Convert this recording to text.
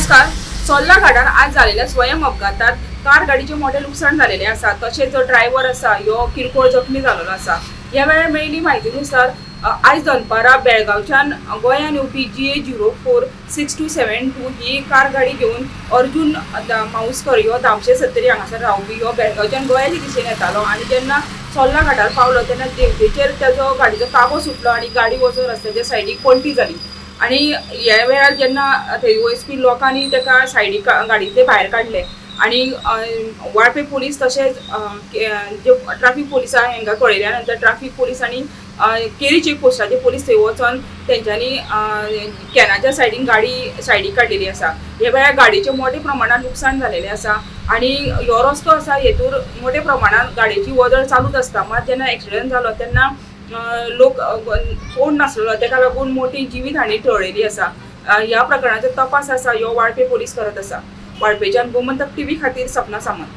नमस्कार। सोल्ला घाटार आज झालेल्या स्वयं अपघातात कार गाडीचे मोठे नुकसान झालेले आसा। तसेच जो ड्रायव्हर आसा ह्यो किरकोळ जखमी झालेलो आसा। ह्या वेळार मेळिल्ली म्हायतीनुसार आज दनपारा बेळगांवच्यान गोंयान येवपी GA046272 ही कार गाडी घेवन अर्जुन माउस्कर ह्यो 970 हांगासर रावपी ह्यो बेळगांवच्यान गोंयाच्या दिशेन येतालो आणि जेन्ना सोल्ला घाटार पावलो तेन्ना देगेचेर त्याचो गाडीचो काबो सुटलो आणि गाडी वचून रस्त्याच्या सायडीक पलटी जाली। आणि ह्या वेळार जेन्ना थंय वचपी लोकांनी तेका सायडीक गाडींतले भायर काडले आणि वाळपे पोलीस तशेंच जे ट्राफिक पोलीस आहा हांकां कळयल्या नंतर ट्राफिक पोलिसांनी केरी चेक पोस्टाचे पोलीस थंय वचोन तेंच्यांनी कॅनाच्या सायडीन गाडी सायडीक काडलेली आसा। ह्या वेळार गाडीचे मोठे प्रमाणात नुकसान झालेले आसा आणि ह्यो रस्तो आसा हेतूर मोठे प्रमाणात गाडयेची वदळ चालूच आसता। मात जेन्ना एक्सिडेंट जालो तेन्ना लोक कोण नासलो तेका लागून मोठी जीवितहानी टळलेली आसा। ह्या प्रकरणाचो तपास आसा ह्यो वाळपे पोलीस करत आसा। वाळपेच्यान गोमंतक टीव्ही खातीर सपना सामंत।